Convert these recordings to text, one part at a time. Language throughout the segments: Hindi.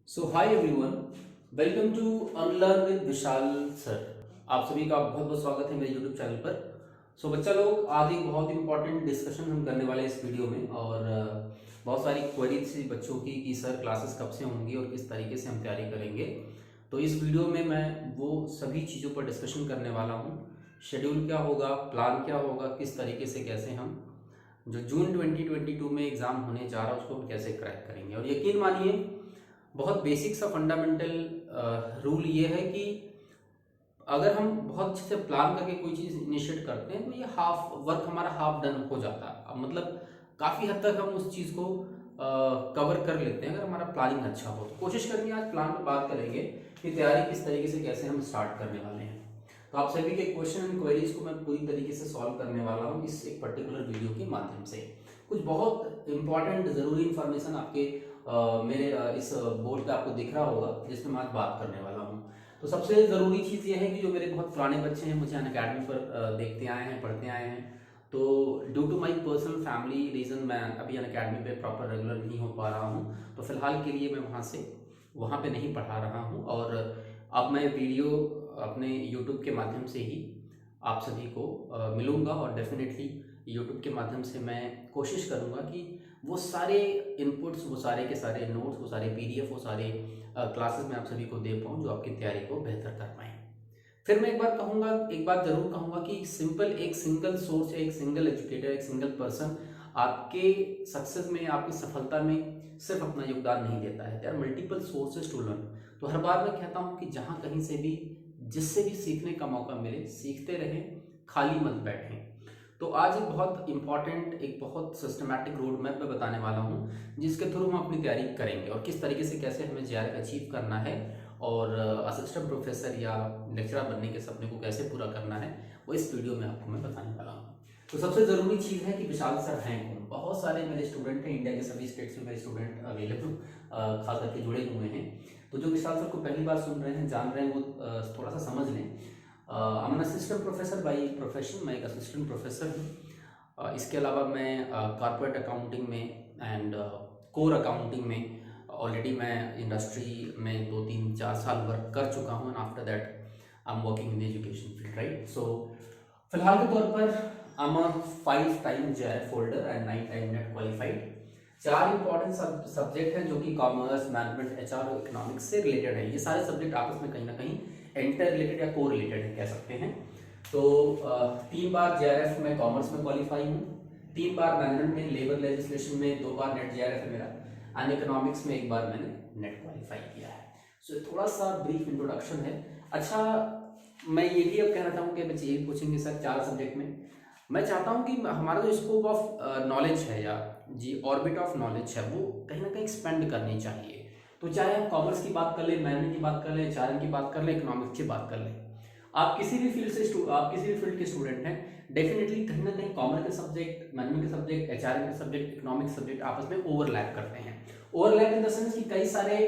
So hi everyone, welcome to Unlearn with Vishal sir. आप सभी का बहुत बहुत स्वागत है मेरे यूट्यूब चैनल पर। सो बच्चा लोग, आज एक बहुत इंपॉर्टेंट डिस्कशन हम करने वाले हैं इस वीडियो में। और बहुत सारी क्वेरीज थी बच्चों की कि सर क्लासेस कब से होंगी और किस तरीके से हम तैयारी करेंगे। तो इस वीडियो में मैं वो सभी चीज़ों पर डिस्कशन करने वाला हूँ। शेड्यूल क्या होगा, प्लान क्या होगा, किस तरीके से कैसे हम जो जून 2022 में एग्ज़ाम होने जा रहा है उसको हम कैसे क्रैक करेंगे। और यकीन मानिए, बहुत बेसिक सा फंडामेंटल रूल ये है कि अगर हम बहुत अच्छे से प्लान करके कोई चीज़ इनिशिएट करते हैं तो ये हाफ वर्क हमारा हाफ डन हो जाता है। अब मतलब काफ़ी हद तक हम उस चीज़ को कवर कर लेते हैं अगर हमारा प्लानिंग अच्छा हो। तो कोशिश करेंगे, आज प्लान पर बात करेंगे कि तैयारी किस तरीके से कैसे हम स्टार्ट करने वाले हैं। तो आप सभी के क्वेश्चन एंड क्वेरीज को मैं पूरी तरीके से सॉल्व करने वाला हूँ इस एक पर्टिकुलर वीडियो के माध्यम से। कुछ बहुत इंपॉर्टेंट ज़रूरी इन्फॉर्मेशन आपके मेरे इस बोर्ड पे आपको दिख रहा होगा जिसमें मैं आज बात करने वाला हूँ। तो सबसे ज़रूरी चीज़ ये है कि जो मेरे बहुत पुराने बच्चे हैं, मुझे अनअकैडमी पर देखते आए हैं, पढ़ते आए हैं, तो due to my personal family reason मैं अभी अनअकैडमी पे प्रॉपर रेगुलर नहीं हो पा रहा हूँ। तो फिलहाल के लिए मैं वहाँ पे नहीं पढ़ा रहा हूँ। और अब मैं वीडियो अपने यूट्यूब के माध्यम से ही आप सभी को मिलूँगा। और डेफिनेटली यूट्यूब के माध्यम से मैं कोशिश करूँगा कि वो सारे इनपुट्स, वो सारे के सारे नोट्स, वो सारे पीडीएफ, वो सारे क्लासेस में आप सभी को दे पाऊँ जो आपकी तैयारी को बेहतर कर पाएँ। फिर मैं एक बात ज़रूर कहूँगा कि सिंपल एक सिंगल सोर्स, एक सिंगल एजुकेटर, एक सिंगल पर्सन आपके सक्सेस में, आपकी सफलता में सिर्फ अपना योगदान नहीं देता है। There are multiple sources to learn. तो हर बार मैं कहता हूँ कि जहाँ कहीं से भी, जिससे भी सीखने का मौका मिले, सीखते रहें, खाली मत बैठें। तो आज एक बहुत इंपॉर्टेंट, एक बहुत सिस्टमैटिक रोड मैप मैं बताने वाला हूँ जिसके थ्रू हम अपनी तैयारी करेंगे और किस तरीके से कैसे हमें जेआरएफ अचीव करना है और असिस्टेंट प्रोफेसर या लेक्चरर बनने के सपने को कैसे पूरा करना है, वो इस वीडियो में आपको मैं बताने वाला हूँ। तो सबसे ज़रूरी चीज़ है कि विशाल सर हैं कौन। बहुत सारे मेरे स्टूडेंट हैं, इंडिया के सभी स्टेट्स में मेरे स्टूडेंट अवेलेबल खास करके जुड़े हुए हैं। तो जो विशाल सर को पहली बार सुन रहे हैं, जान रहे हैं, वो थोड़ा सा समझ लें। I am assistant professor by profession. मैं एक असिस्टेंट प्रोफेसर हूँ। इसके अलावा मैं कॉर्पोरेट अकाउंटिंग में एंड कोर अकाउंटिंग में ऑलरेडी मैं इंडस्ट्री में 2-3-4 साल वर्क कर चुका हूँ। And after that I am working in education field, right. So फिलहाल के तौर पर I am a 5 time JRF holder and 9 time NET qualified. 4 important subject हैं जो कि कॉमर्स, मैनेजमेंट, एचआर और इकोनॉमिक्स से रिलेटेड है। ये सारे सब्जेक्ट आपस में कहीं ना कहीं इंटर रिलेटेड या को रिलेटेड है, कह सकते हैं। तो 3 बार जेआरएफ में कॉमर्स में क्वालिफाई हूँ, 3 बार मैनेजमेंट में, लेबर लेजिस्लेशन में 2 बार नेट जेआरएफ है मेरा, एंड इकोनॉमिक्स में 1 बार मैंने नेट क्वालिफाई किया है। सो थोड़ा सा ब्रीफ इंट्रोडक्शन है। अच्छा, मैं ये भी अब कहना चाहूँ कि बच्चे ये पूछेंगे सर 4 सब्जेक्ट में, मैं चाहता हूँ कि हमारा जो स्कोप ऑफ नॉलेज है या जी ऑर्बिट ऑफ नॉलेज है वो कहीं ना कहीं एक्सपेंड करनी चाहिए। तो चाहे हम कॉमर्स की बात कर लें, मैनेजमेंट की बात कर लें, एचआरएम की बात कर लें, इकोनॉमिक्स की बात कर लें, आप किसी भी फील्ड के स्टूडेंट हैं, डेफिनेटली कहीं ना कहीं कॉमर्स के सब्जेक्ट, मैनेजमेंट के सब्जेक्ट, एचआरएम के सब्जेक्ट, इकोनॉमिक्स सब्जेक्ट आपस में ओवरलैप करते हैं। ओवरलैप इन द सेंस कि कई सारे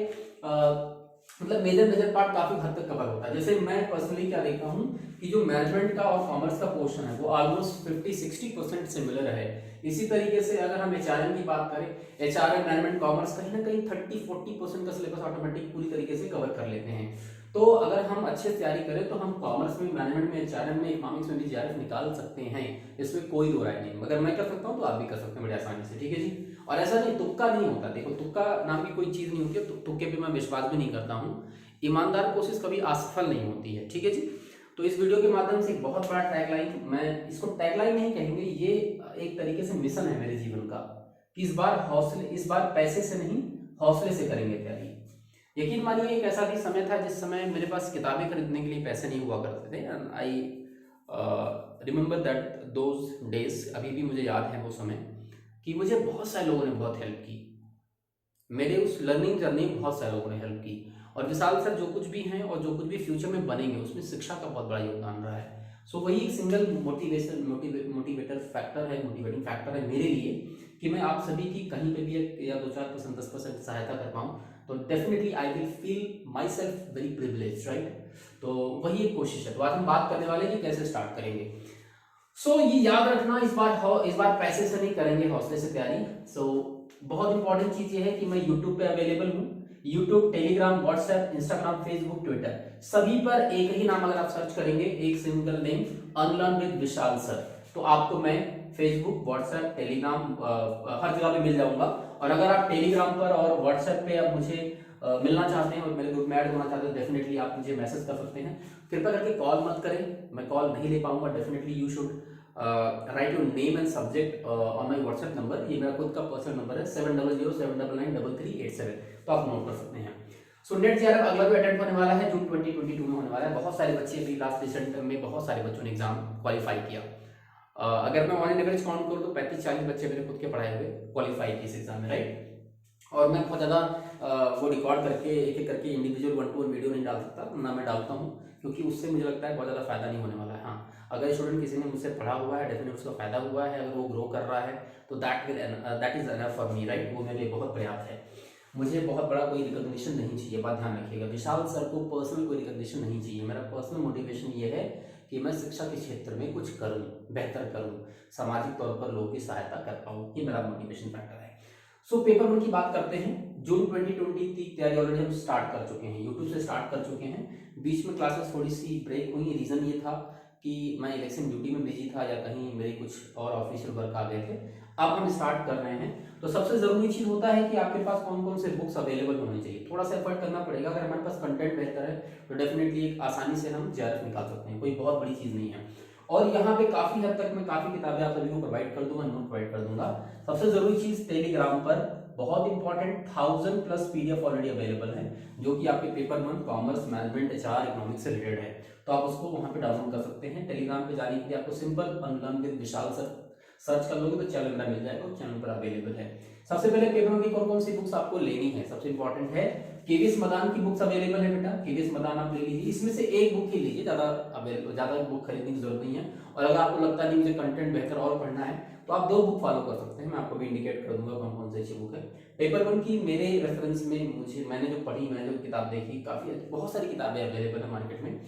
मतलब मेजर पार्ट काफी हद तक कवर होता है। जैसे मैं पर्सनली क्या देखता हूँ कि जो मैनेजमेंट का और कॉमर्स का पोर्शन है वो ऑलमोस्ट 50-60% सिमिलर है। इसी तरीके से अगर हम एचआरएम की बात करें, एचआरएम, मैनेजमेंट, कॉमर्स कहीं ना कहीं 30-40% का सिलेबस ऑटोमेटिक पूरी तरीके से कवर कर लेते हैं। तो अगर हम अच्छे से तैयारी करें तो हम कॉमर्स में, मैनेजमेंट में, एचआरएम में, इकोनॉमिक्स में भी जेआरएफ निकाल सकते हैं। इसमें कोई दो राय नहीं। अगर मैं कर सकता हूँ तो आप भी कर सकते हैं बड़े आसानी से, ठीक है जी। और ऐसा नहीं, तुक्का नहीं होता। देखो, तुक्का नाम की कोई चीज़ नहीं होती है, तुक्के पे मैं विश्वास भी नहीं करता हूँ। ईमानदार कोशिश कभी असफल नहीं होती है, ठीक है जी। तो इस वीडियो के माध्यम से एक बहुत बड़ा टैगलाइन, मैं इसको टैगलाइन नहीं कहेंगे, ये एक तरीके से मिशन है मेरे जीवन का कि इस बार पैसे से नहीं, हौसले से करेंगे तैयारी। यकीन मानिए, एक ऐसा भी समय था जिस समय मेरे पास किताबें खरीदने के लिए पैसे नहीं हुआ करते थे। And I remember that those days. अभी भी मुझे याद है वो समय कि मुझे बहुत सारे लोगों ने बहुत हेल्प की। मेरे उस लर्निंग जर्नी में बहुत सारे लोगों ने हेल्प की। और विशाल सर जो कुछ भी हैं और जो कुछ भी फ्यूचर में बनेंगे उसमें शिक्षा का बहुत बड़ा योगदान रहा है। सो वही एक सिंगल मोटिवेटर फैक्टर है, मोटिवेटिंग फैक्टर है मेरे लिए कि मैं आप सभी की कहीं पे भी या 2-4%, 10% सहायता कर पाऊँ। तो definitely I will feel my self very privilege, right. तो वही एक कोशिश है। तो आज हम बात करने वाले हैं कि कैसे स्टार्ट करेंगे। सो ये याद रखना, इस बार पैसे से नहीं करेंगे, हौसले से तैयारी। सो बहुत इंपॉर्टेंट चीज़ ये है कि मैं यूट्यूब पे अवेलेबल हूँ। YouTube, Telegram, WhatsApp, Instagram, Facebook, Twitter, सभी पर एक ही नाम अगर आप सर्च करेंगे, एक single name, unlearn with Vishal sir, तो आपको मैं फेसबुक, व्हाट्सएप, टेलीग्राम हर जगह पे मिल जाऊंगा। और अगर आप टेलीग्राम पर और व्हाट्सएप पे आप मुझे मिलना चाहते हैं और मेरे ग्रुप में ऐड होना चाहते हैं, डेफिनेटली आप मुझे मैसेज कर सकते हैं। कृपया करके कॉल मत करें, मैं कॉल नहीं ले पाऊंगा। Definitely you should write your name and subject on my WhatsApp number, ये मेरा खुद का पर्सनल नंबर है 7007993387, तो आप नोट कर सकते हैं। सो नेट जेआरएफ अगला भी अटेंड होने वाला है, जून 2022 में होने वाला है। बहुत सारे बच्चे अभी लास्ट रिसेंट में बहुत सारे बच्चों ने एग्जाम क्वालिफाई किया। अगर मैं ऑन एवरेज काउंट करूँ तो 35-40 बच्चे मेरे खुद के पढ़ाए हुए क्वालिफाई किए इस एग्जाम में, राइट। और मैं बहुत ज़्यादा वो रिकॉर्ड करके एक एक करके इंडिविजुअल 1-to-1 वीडियो नहीं डाल सकता, ना मैं डालता हूँ, क्योंकि उससे मुझे लगता है बहुत ज़्यादा फायदा नहीं होने वाला है। हाँ, अगर स्टूडेंट किसी ने मुझसे पढ़ा हुआ है, डेफिनेटली उसका फायदा हुआ है, अगर वो ग्रो कर रहा है तो that is enough for me, right. वो मेरे लिए बहुत पर्याप्त है। मुझे बहुत बड़ा कोई रिकॉग्निशन नहीं चाहिए, बात ध्यान रखिएगा। विशाल सर को पर्सनल कोई रिकॉग्निशन नहीं चाहिए। मेरा पर्सनल मोटिवेशन ये है कि मैं शिक्षा के क्षेत्र में कुछ करूँ, बेहतर करूँ, सामाजिक तौर पर लोगों की सहायता कर पाऊँ, ये मेरा मोटिवेशन फैक्टर है। सो पेपर 1 की बात करते हैं। जून 2020 की तैयारी ऑलरेडी हम स्टार्ट कर चुके हैं, यूट्यूब से स्टार्ट कर चुके हैं। बीच में क्लासेस थोड़ी सी ब्रेक हुई, रीज़न ये था कि मैं इलेक्शन ड्यूटी में बिजी था या कहीं मेरे कुछ और ऑफिशियल वर्क आ गए थे। अब हम स्टार्ट कर रहे हैं, तो सबसे ज़रूरी चीज़ होता है कि आपके पास कौन कौन से बुक्स अवेलेबल होने चाहिए। थोड़ा सा एफर्ट करना पड़ेगा। अगर हमारे पास कंटेंट बेहतर है तो डेफिनेटली एक आसानी से हम जेआरएफ निकाल सकते हैं, कोई बहुत बड़ी चीज़ नहीं है। और यहाँ पे काफ़ी हद तक मैं काफ़ी किताबें आप सभी को प्रोवाइड कर दूंगा, नोट प्रोवाइड कर दूंगा। सबसे ज़रूरी चीज़ टेलीग्राम पर बहुत इंपॉर्टेंट 1000+ पीडीएफ ऑलरेडी अवेलेबल है, जो कि आपके paper 1 commerce, management, HR, economics से रिलेटेड है, तो आप उसको वहां पे डाउनलोड कर सकते हैं। टेलीग्राम पे जाने के लिए आपको simple unlearn with Vishal sir search कर लोगे तो चैनल मेरा मिल जाएगा, तो चैनल पर अवेलेबल है। सबसे पहले पेपर 1 की कौन कौन सी बुक्स आपको लेनी है, सबसे इंपॉर्टेंट है केवीएस मदान की बुक्स अवेलेबल है बेटा, केवीएस मदान आप ले लीजिए। इसमें से एक बुक ही लीजिए, ज्यादा बुक खरीदने की जरूरत नहीं है। और अगर आपको लगता है मुझे कंटेंट बेहतर और पढ़ना है तो आप 2 बुक फॉलो कर सकते हैं, मैं आपको भी इंडिकेट कर दूंगा कौन कौन सी अच्छी बुक है। पेपर 1 की मेरे रेफरेंस में मैंने जो पढ़ी, मैंने जो किताब देखी, काफी बहुत सारी किताबें अवेलेबल है मार्केट में।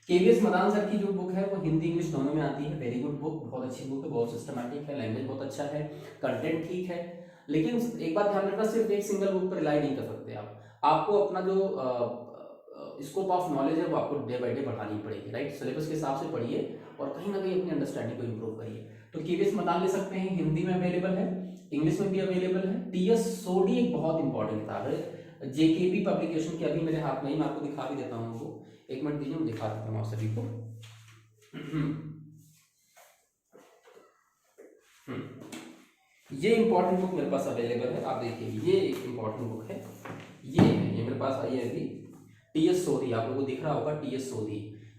केवीएस मदान सर की जो बुक है वो हिंदी इंग्लिश दोनों में आती है। वेरी गुड बुक, बहुत अच्छी बुक है, बहुत सिस्टमैटिक है, लैंग्वेज बहुत अच्छा है, कंटेंट ठीक है। लेकिन एक बात ध्यान रखना, सिर्फ एक सिंगल बुक पर रिलाई नहीं कर सकते आप। आपको अपना जो स्कोप ऑफ नॉलेज है वो आपको डे बाई डे बढ़ानी पड़ेगी, राइट। सिलेबस के हिसाब से पढ़िए और कहीं ना कहीं अपनी अंडरस्टैंडिंग को इम्प्रूव करिए। तो केवीएस मदान ले सकते हैं, हिंदी में अवेलेबल है, इंग्लिश में भी अवेलेबल है। टीएस सोडी एक बहुत इंपॉर्टेंट किताब है, जेकेपी पब्लिकेशन की, अभी मेरे हाथ में ही, मैं आपको दिखा भी देता हूँ वो, एक मिनट दीजिए, मैं दिखा देता हूँ आप सभी को। ये इंपॉर्टेंट बुक मेरे पास अवेलेबल है, आप देखिए, ये एक इंपॉर्टेंट बुक है, ये मेरे पास आई है अभी, टीएस सोधी, आप लोगों को दिख रहा होगा, टीएस सोधी,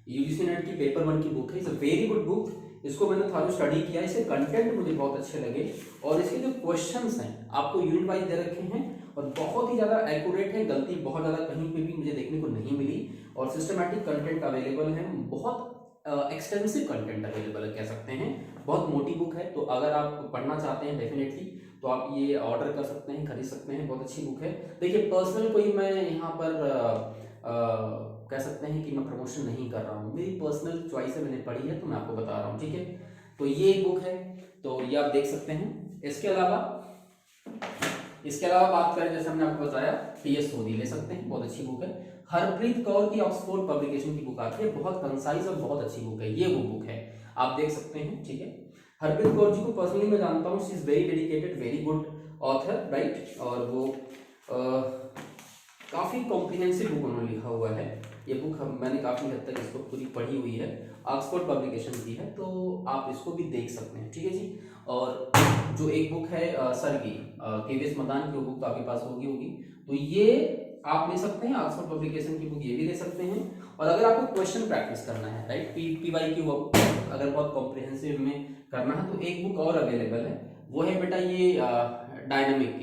यूजीसी नेट की पेपर 1 की बुक है। It's a very good book, इसको मैंने थोड़ा स्टडी किया, इसके कंटेंट मुझे बहुत अच्छे लगे, और इसके जो क्वेश्चंस हैं आपको यूनिट वाइज दे रखे हैं और बहुत ही ज़्यादा एक्यूरेट है, गलती बहुत ज़्यादा कहीं पे भी मुझे देखने को नहीं मिली, और सिस्टमैटिक कंटेंट अवेलेबल है, बहुत एक्सटेंसिव कंटेंट अवेलेबल है कह सकते हैं। बहुत मोटी बुक है, तो अगर आप पढ़ना चाहते हैं डेफिनेटली तो आप ये ऑर्डर कर सकते हैं, खरीद सकते हैं, बहुत अच्छी बुक है। देखिए, पर्सनल कोई मैं यहाँ पर कह सकते हैं कि मैं प्रमोशन नहीं कर रहा हूँ, मेरी पर्सनल चॉइस है, मैंने पढ़ी है तो मैं आपको बता रहा हूँ, ठीक है। तो ये एक बुक है, तो ये आप देख सकते हैं। इसके अलावा बात करें, जैसे हमने आपको बताया, टीएस सोधी ले सकते हैं, बहुत अच्छी बुक है। हरप्रीत कौर की ऑक्सफोर्ड पब्लिकेशन की बुक आती है, बहुत कंसाइज और बहुत अच्छी बुक है, ये वो बुक है, आप देख सकते हैं, ठीक है। हरप्रीत कौर जी को पर्सनली मैं जानता हूँ, she is very dedicated, very good author, right. और वो काफ़ी कॉम्प्रिहेंसिव बुक उन्होंने लिखा हुआ है, ये बुक मैंने काफ़ी हद तक इसको पूरी पढ़ी हुई है, ऑक्सफोर्ड पब्लिकेशन की है, तो आप इसको भी देख सकते हैं, ठीक है जी। और जो एक बुक है सर की, केवीएस मदान की, वो बुक तो आपके पास होगी, तो ये आप ले सकते हैं, ऑक्सफोर्ड पब्लिकेशन की बुक ये भी ले सकते हैं। और अगर आपको क्वेश्चन प्रैक्टिस करना है, राइट, पीवाईक्यू अगर बहुत कॉम्प्रिहेंसिव में करना है, तो एक बुक और अवेलेबल है, वो है बेटा ये डायनामाइट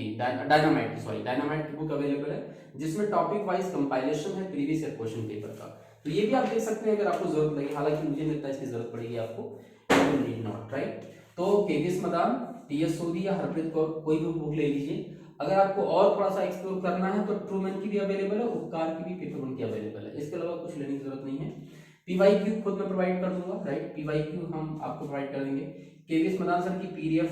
की बुक अवेलेबल है, जिसमें टॉपिक वाइज कंपाइलेशन है प्रीवियस ईयर क्वेश्चन पेपर का, तो ये भी आप देख सकते हैं अगर आपको जरूरत लगे, हालांकि मुझे नहीं लगता इसकी जरूरत पड़ेगी आपको, यू नीड नॉट, राइट। तो केवीएस मदान, टीएस सोधी या हरप्रीत कौर, कोई भी बुक ले लीजिए। अगर आपको और थोड़ा सा एक्सप्लोर करना है तो ट्रूमैन की भी अवेलेबल है, उपकार की भी पेपर 1 की अवेलेबल है, इसके अलावा कुछ लेने की जरूरत नहीं है। पीवाईक्यू खुद मैं प्रोवाइड कर दूंगा, राइट, पीवाईक्यू हम आपको प्रोवाइड कर देंगे। केवीएस मदान सर की पीडीएफ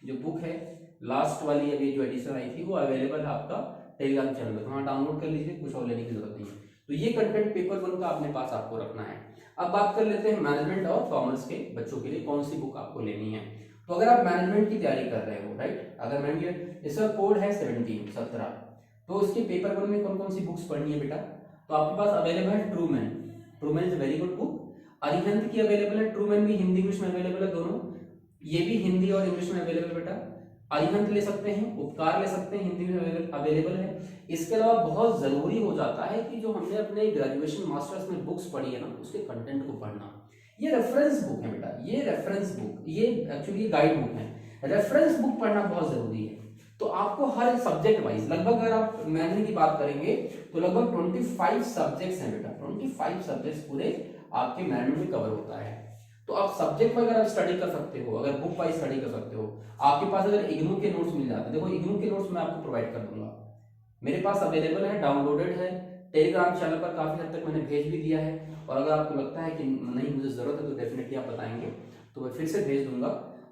जो बुक है, लास्ट वाली अभी जो एडिशन आई थी, वो अवेलेबल है आपका टेलीग्राम चैनल पर, वहाँ डाउनलोड कर लीजिए, कुछ और लेने की जरूरत नहीं है। तो ये कंटेंट पेपर 1 का अपने पास आपको रखना है। अब बात कर लेते हैं मैनेजमेंट और कॉमर्स के बच्चों के लिए कौन सी बुक आपको लेनी है। तो अगर आप मैनेजमेंट की तैयारी कर रहे हो, राइट, अगर मान लीजिए इसका कोड है 17, तो उसके पेपर 1 में कौन कौन सी बुक्स पढ़नी है बेटा, तो आपके पास अवेलेबल है Trueman, Trueman is very good book. Arihant की अवेलेबल है, ट्रूमैन भी हिंदी इंग्लिश में अवेलेबल है दोनों, ये भी हिंदी और इंग्लिश में अवेलेबल बेटा। अरिहंत ले सकते हैं, उपकार ले सकते हैं, हिंदी में अवेलेबल है। इसके अलावा बहुत जरूरी हो जाता है कि जो हमने अपने ग्रेजुएशन मास्टर्स में बुक्स पढ़ी है ना, उसके कंटेंट को पढ़ना। ये रेफरेंस बुक है बेटा, ये रेफरेंस बुक, ये एक्चुअली गाइड बुक है। रेफरेंस बुक पढ़ना बहुत जरूरी है। तो आपको हर सब्जेक्ट वाइज लगभग, अगर आप मैथ्स की बात करेंगे तो लगभग 25 सब्जेक्ट्स हैं बेटा, 25 सब्जेक्ट्स पूरे आपके मैथ्स में कवर होता है। तो आप सब्जेक्ट वगैरह स्टडी कर सकते हो, अगर बुक वाइज स्टडी कर सकते हो। आपके पास अगर इग्नू के नोट्स मिल जाते हैं, देखो इग्नू के नोट्स मैं आपको प्रोवाइड कर दूंगा, मेरे पास अवेलेबल है, डाउनलोडेड है, टेलीग्राम चैनल पर काफी हद तक मैंने भेज भी दिया है। और अगर आपको लगता है कि नहीं मुझे जरूरत है तो डेफिनेटली आप बताएंगे तो मैं फिर से भेज दूंगा।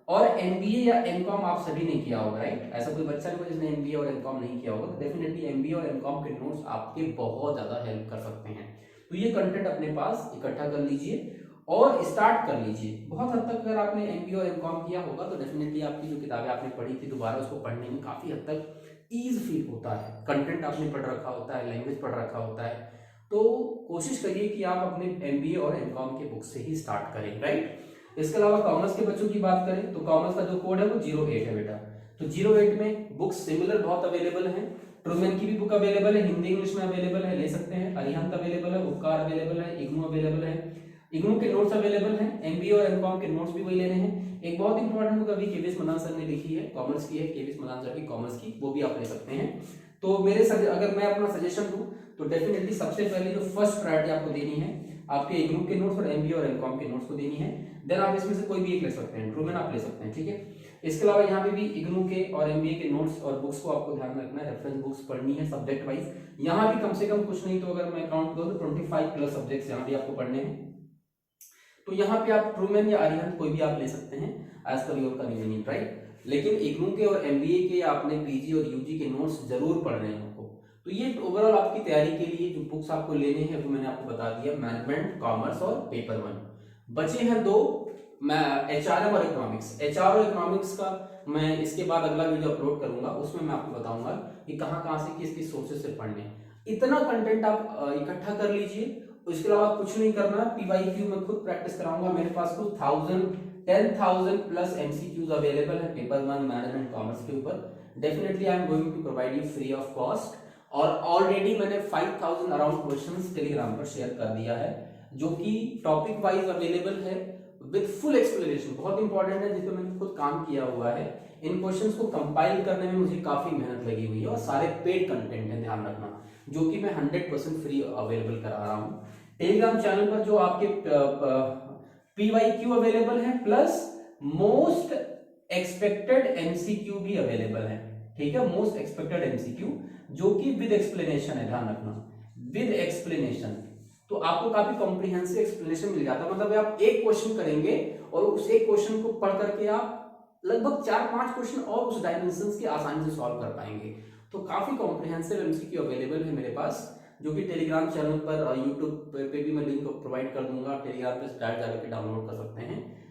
और एमबीए या एमकॉम आप सभी ने किया होगा, राइट, ऐसा कोई बच्चा नहीं जिसने एमबीए और एमकॉम नहीं किया होगा, तो डेफिनेटली एमबीए और एमकॉम के नोट्स आपके बहुत ज्यादा हेल्प कर सकते हैं। तो ये कंटेंट अपने पास इकट्ठा कर लीजिए और स्टार्ट कर लीजिए। बहुत हद तक अगर आपने एमबीए और एमकॉम किया होगा तो डेफिनेटली आपकी जो किताबें आपने पढ़ी थी दोबारा उसको पढ़ने में काफी हद तक ईज फील होता है। कंटेंट आपने पढ़ रखा होता है, लैंग्वेज पढ़ रखा होता है, तो कोशिश करिए कि आप अपने एमबीए और एमकॉम के बुक से ही स्टार्ट करें, राइट। इसके अलावा कॉमर्स के बच्चों की बात करें तो कॉमर्स का जो कोड है वो 08 है बेटा। तो 08 में बुक्स सिमिलर बहुत अवेलेबल हैं। ट्रूमैन की भी बुक अवेलेबल है, हिंदी इंग्लिश में अवेलेबल है, ले सकते हैं। अरिहंत अवेलेबल है, उपकार अवेलेबल है, इग्नू अवेलेबल है, इग्नू के नोट्स अवेलेबल हैं, एमबीए और एमकॉम के नोट्स भी वही लेने हैं। एक बहुत इंपॉर्टेंट बुक अभी केवीएस मदान सर ने लिखी है, कॉमर्स की है, केवीएस मदान सर की कॉमर्स की, वो भी आप ले सकते हैं। तो अगर मैं अपना सजेशन दूं तो डेफिनेटली सबसे पहले जो फर्स्ट प्रायोरिटी आपको देनी है आपके इग्नू के नोट्स और एमबीए और एमकॉम के नोट्स को देनी है। देन आप इसमें से कोई भी एक ले सकते हैं, ट्रूमैन आप ले सकते हैं, ठीक है। इसके अलावा यहाँ पे भी इग्नू के और एमबीए के नोट्स और बुक्स को आपको ध्यान में रखना है, रेफरेंस बुक्स पढ़नी है सब्जेक्ट वाइज। यहाँ भी कम से कम कुछ नहीं तो अगर मैं काउंट करूँ तो 25 प्लस सब्जेक्ट्स यहाँ भी आपको पढ़ने हैं। तो यहाँ पे आप ट्रूमैन या अरिहंत कोई भी आप ले सकते हैं as per your convenient, right. लेकिन इग्नू के और एमबीए के आपने पीजी और यूजी के नोट्स जरूर पढ़ने हैं आपको। तो ये ओवरऑल आपकी तैयारी के लिए जो बुक्स आपको लेने हैं वो मैंने आपको बता दिया, मैनेजमेंट, कॉमर्स और पेपर 1। बचे हैं 2, एचआरएम और इकोनॉमिक्स। एचआर और इकोनॉमिक्स का मैं इसके बाद अगला वीडियो अपलोड करूंगा, उसमें मैं आपको बताऊंगा कि कहाँ से किस किस सोर्सेज से पढ़ने। इतना कंटेंट आप इकट्ठा कर लीजिए। उसके अलावा कुछ नहीं करना, पीवाईक्यू में खुद प्रैक्टिस कराऊंगा। मेरे पास कुछ 10,000 प्लस एमसीक्यूज अवेलेबल है पेपर 1 मैनेजमेंट कॉमर्स के ऊपर। Definitely I am going to provide you free of cost. और ऑलरेडी मैंने 5000 अराउंड क्वेश्चंस टेलीग्राम पर शेयर कर दिया है, जो कि टॉपिक वाइज अवेलेबल है विद फुल एक्सप्लेनेशन। बहुत इंपॉर्टेंट है, जिस पर मैंने खुद काम किया हुआ है। इन क्वेश्चंस को कंपाइल करने में मुझे काफी मेहनत लगी हुई है और सारे पेड कंटेंट है, ध्यान रखना, जो कि मैं 100% फ्री अवेलेबल करा रहा हूँ। टेलीग्राम चैनल पर जो आपके पीवाईक्यू अवेलेबल है प्लस मोस्ट एक्सपेक्टेड एमसीक्यू भी अवेलेबल है, ठीक है। मोस्ट एक्सपेक्टेड एमसीक्यू जो कि विद एक्सप्लेनेशन है, ध्यान रखना, विद एक्सप्लेनेशन। तो आपको काफी कॉम्प्रिहेंसिव एक्सप्लेनेशन मिल जाता है। मतलब आप एक क्वेश्चन करेंगे और उस एक क्वेश्चन को पढ़ करके आप लगभग 4-5 क्वेश्चन और उस डायमेंशंस के आसानी से सॉल्व कर पाएंगे। तो काफी कॉम्प्रिहेंसिव एमसीक्यू अवेलेबल है मेरे पास, जो कि टेलीग्राम चैनल पर, यूट्यूब पे भी मैं लिंक प्रोवाइड कर दूंगा, टेलीग्राम पे डायरेक्ट जाकर डाउनलोड कर सकते हैं।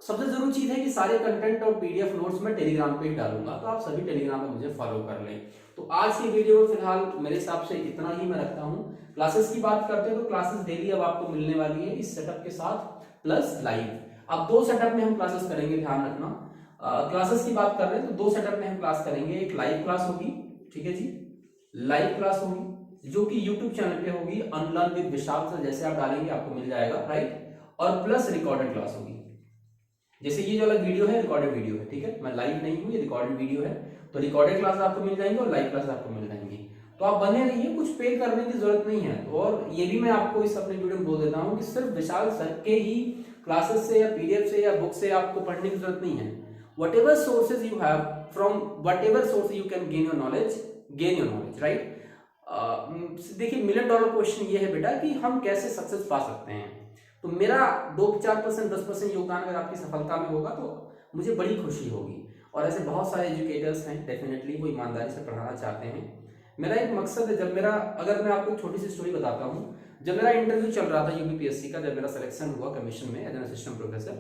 सबसे जरूरी चीज है कि सारे कंटेंट और पीडीएफ नोट्स मैं टेलीग्राम पे ही डालूंगा, तो आप सभी टेलीग्राम पे मुझे फॉलो कर लें। तो आज की वीडियो में फिलहाल मेरे हिसाब से इतना ही मैं रखता हूँ। क्लासेस की बात करते हैं तो क्लासेस डेली अब आपको मिलने वाली है इस सेटअप के साथ प्लस लाइव। अब 2 सेटअप में हम क्लासेस करेंगे, ध्यान रखना। क्लासेस की बात कर रहे हैं तो 2 सेटअप में हम क्लास करेंगे। एक लाइव क्लास होगी, ठीक है जी, लाइव क्लास होगी जो कि यूट्यूब चैनल पे होगी, अनलर्न विद विशाल सर, जैसे आप डालेंगे आपको मिल जाएगा, राइट। और प्लस रिकॉर्डेड क्लास होगी, जैसे ये जो अलग वीडियो है रिकॉर्डेड वीडियो है, ठीक है। मैं लाइव नहीं हूँ, ये रिकॉर्डेड वीडियो है, तो रिकॉर्डेड क्लास आपको मिल जाएंगे और लाइव क्लास आपको मिल जाएंगी। तो आप बने रहिए, कुछ पे करने की जरूरत नहीं है। और ये भी मैं आपको इस अपने वीडियो में बोल देता हूँ कि सिर्फ विशाल सर के ही क्लासेस से या पीडीएफ से या बुक से आपको पढ़ने की जरूरत नहीं है। whatever sources you have, from whatever source you can gain your knowledge, right। देखिए $1,000,000 क्वेश्चन ये है बेटा कि हम कैसे सक्सेस पा सकते हैं। तो मेरा 2-4%, 10% योगदान अगर आपकी सफलता में होगा तो मुझे बड़ी खुशी होगी। और ऐसे बहुत सारे एजुकेटर्स हैं डेफिनेटली वो ईमानदारी से पढ़ाना चाहते हैं। मेरा एक मकसद है, जब मेरा, अगर मैं आपको एक छोटी सी स्टोरी बताता हूँ, जब मेरा इंटरव्यू चल रहा था यूपीपीएससी का, जब मेरा सिलेक्शन हुआ कमीशन में एज एन असिस्टेंट प्रोफेसर,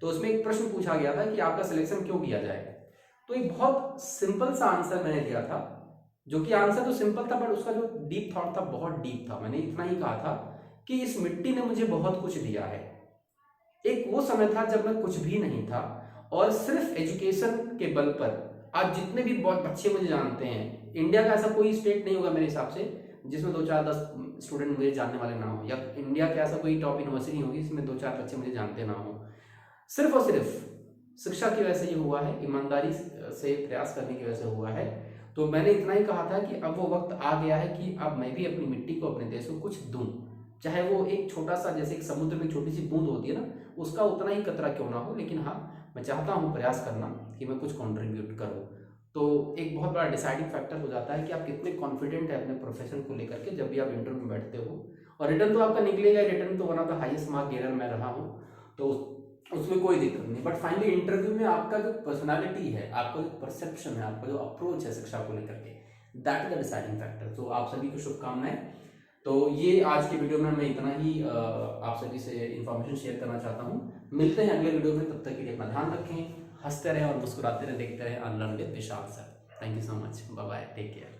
तो उसमें एक प्रश्न पूछा गया था कि आपका सिलेक्शन क्यों किया जाए। तो एक बहुत सिंपल सा आंसर मैंने दिया था, जो कि आंसर तो सिंपल था बट उसका जो डीप थॉट था बहुत डीप था। मैंने इतना ही कहा था कि इस मिट्टी ने मुझे बहुत कुछ दिया है। एक वो समय था जब मैं कुछ भी नहीं था और सिर्फ एजुकेशन के बल पर आज जितने भी बहुत बच्चे मुझे जानते हैं, इंडिया का ऐसा कोई स्टेट नहीं होगा मेरे हिसाब से जिसमें 2-4-10 स्टूडेंट मुझे जानने वाले ना हो, या इंडिया का ऐसा कोई टॉप यूनिवर्सिटी होगी जिसमें 2-4 बच्चे मुझे जानते ना हो। सिर्फ और सिर्फ शिक्षा की वजह से ये हुआ है, ईमानदारी से प्रयास करने की वजह से हुआ है। तो मैंने इतना ही कहा था कि अब वो वक्त आ गया है कि अब मैं भी अपनी मिट्टी को, अपने देश को कुछ दूं, चाहे वो एक छोटा सा, जैसे एक समुद्र में छोटी सी बूंद होती है ना, उसका उतना ही कतरा क्यों ना हो, लेकिन हाँ मैं चाहता हूँ प्रयास करना कि मैं कुछ कंट्रीब्यूट करूँ। तो एक बहुत बड़ा डिसाइडिंग फैक्टर हो जाता है कि आप कितने कॉन्फिडेंट है अपने प्रोफेशन को लेकर के जब भी आप इंटरव्यू में बैठते हो। और रिटर्न तो आपका निकलेगा, रिटर्न तो one of the highest mark gainer मैं रहा हूँ, तो उसमें कोई दिक्कत नहीं। बट फाइनली इंटरव्यू में आपका जो पर्सनालिटी है, आपका जो परसेप्शन है, आपका जो अप्रोच है शिक्षा को लेकर के, that is the deciding factor. तो आप सभी को शुभकामनाएं। तो ये आज की वीडियो में मैं इतना ही आप सभी से इन्फॉर्मेशन शेयर करना चाहता हूँ। मिलते हैं अगले वीडियो में, तब तक के लिए अपना ध्यान रखें, हंसते रहें और मुस्कुराते रहें, देखते रहें Unlearn with Vishal sir. Thank you so much, bye bye, take care.